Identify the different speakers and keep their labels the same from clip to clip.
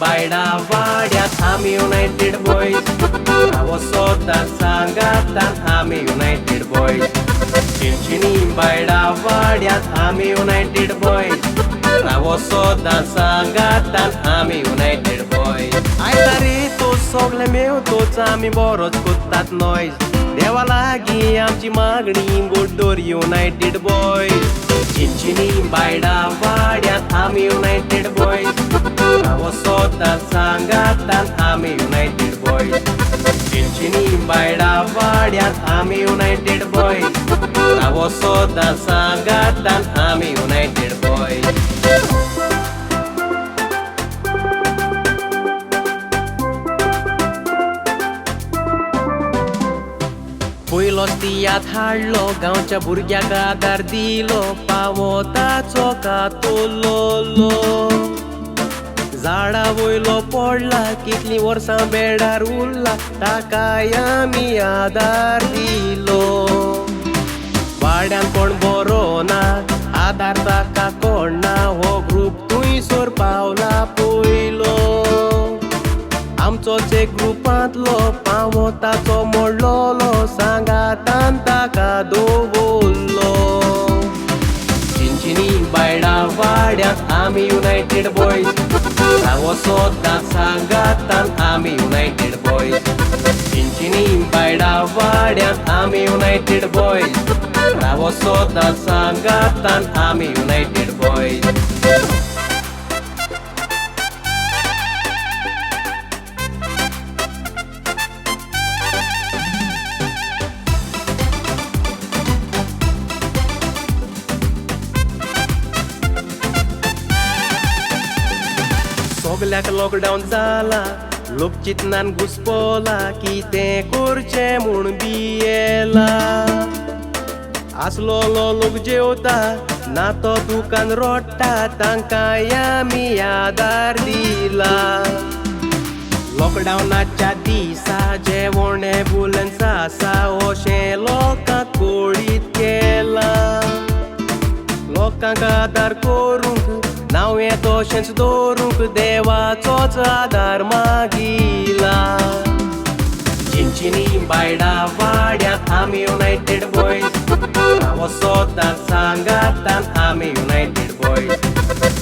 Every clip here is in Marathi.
Speaker 1: बायडा वाड्यात आम्ही युनायटेड बॉयज. नावं स्वतः सांगातात आम्ही युनायटेड बॉयज. चिंचिनी बायडा वाड्यात आम्ही युनायटेड बॉयज. नावं स्वतः सांगातात आम्ही युनायटेड बॉयज. आयतारी तो सगळे मेवतोच आम्ही बरोच कोत्तात नॉयज. देवा लागी आमची मागणी बोडोर युनायटेड बॉयज. चिंचिनी बायडा वाड्यात आम्ही युनायटेड बॉयज. नावं स्वतः सांगातात आम्ही युनायटेड बॉयज. चिंचिनी बायडा वाड्यात आम्ही युनायटेड बॉयज. नावं स्वतः सांगातात आम्ही युनायटेड बॉयज. पयलोच तियात हाडलो गांवच्या भुरग्याक आदार दिलो. पावताचो कातोलो झाडा वयलो पडला कितली वर्सां बेडार उरला ताकाय आमी आदार दिलो. वाड्यान कोण बरो ना आदार ताका कोणना हो ग्रूप थंयसर पावला पयलो. आमचोच एक ग्रुपांतलो पावताचो मोडलोलो सांगातान ताका दवरलो. चिंचिनी बायडा वाड्यात आमी युनायटेड बॉयज. नावं स्वतः सांगातान आमी युनायटेड बॉयज. चिंचिनी बायडा वाड्यात आमी युनायटेड बॉयज. नावं स्वतः सांगातान आमी युनायटेड बॉयज. सगल्याक लॉकडाऊन जाला लोक चिंतनान घुसपोला कितें करचें म्हूण भियेला. आसलोलो लोक जेवता ना तो दुकान रोडटा तांकांय आमी आदार दिला. लॉकडावनाच्या दिसा जेवण एम्बुलन्स आसा अशें लोकांक कळीत केला. लोकांक आदार करूंक नाव यें तशेंच दवरूंक देवाचोच आदार मागिला. चिंचिनी बायडा वाड्यात आमी युनायटेड बॉयज. नावं स्वतः सांगातात आमी युनायटेड बॉयज.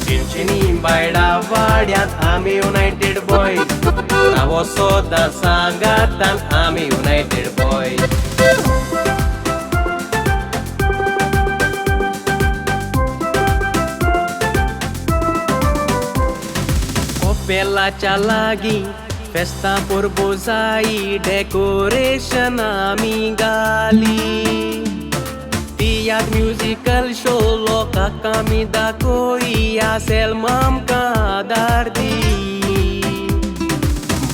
Speaker 1: चिंचिनी बायडा वाड्यात आमी युनायटेड बॉयज. नावं स्वतः सांगातात आमी युनायटेड बॉयज. पेलाच्या लागी फेस्ता परबो जाई डेकोरेशन आमी घाली. तियात म्युजिकल शो लोकांक आमी दाखोई आसेल आमकां आदार दी.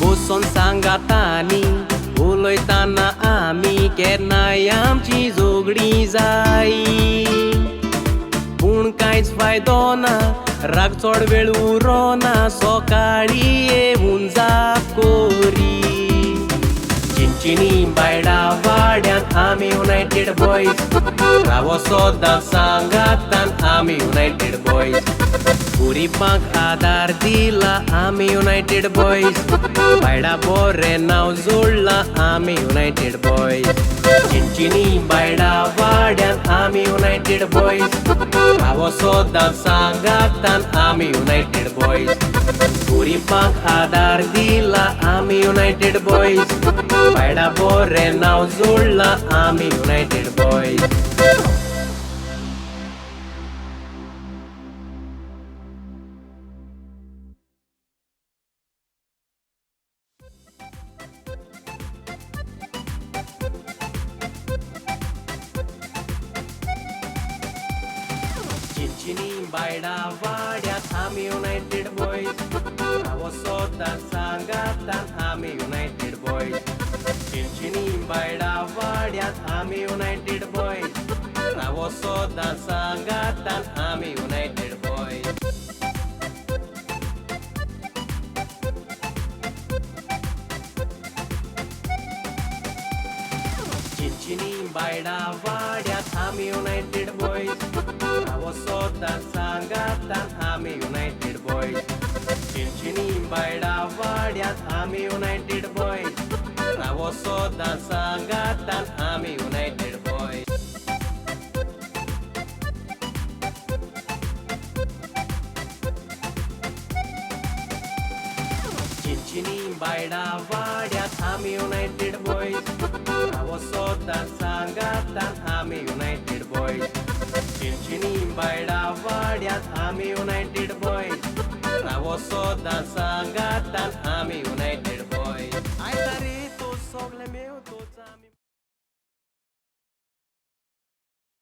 Speaker 1: बसून सांगातानी उलयताना आमी केन्नाय आमची झगडी जाई. पूण कांयच फायदो ना राग चड वेळ उरोना सकाळी येवून जाप कोरी. चिंचिनी बायडा वाड्यात आमी युनायटेड बॉयज. नावं स्वतः सांगातान आमी युनायटेड बॉयज. गरिबांक आदार दिला आमी युनायटेड बॉयज. बायडा बरें नांव जोडला आमी युनायटेड बॉयज. चिंचिनी बायडा वाड्यात आमी युनायटेड बॉयज. नावं स्वतः सांगातान आमी युनायटेड बॉयज. गरिबांक आदार दिला आमी युनायटेड बॉयज. बायडा बरें नांव जोडला आमी युनायटेड बॉयज. चिंचिनी बायडा वाड्यात आमी युनायटेड बॉयज. नावं स्वतः सांगातात आमी युनायटेड बॉयज. चिंचिनी बायडा वाड्यात आमी युनायटेड बॉयज. नावं स्वतः सांगातात आमी युनायटेड बॉयज. चिंचिनी बायडा वाड्यात आमी युनायटेड बॉयज. नावं स्वतः सांगातात आमी युनायटेड बॉयज. चिंचिनी बायडा वाड्यात आम्ही युनायटेड बॉईज रावो सोदां सांगातान आम्ही युनायटेड बॉईज चिंचिनी बायडा वाड्यात आम्ही युनायटेड बॉईज रावो सोदां सांगातान आम्ही युनायटेड बॉईज चिंचिनी बायडा वाड्यात आम्ही युनायटेड बॉईज रावो सोदां सांगातान आम्ही युनायटेड बॉईज आयतारी तो सोगले मेव तोच आम्ही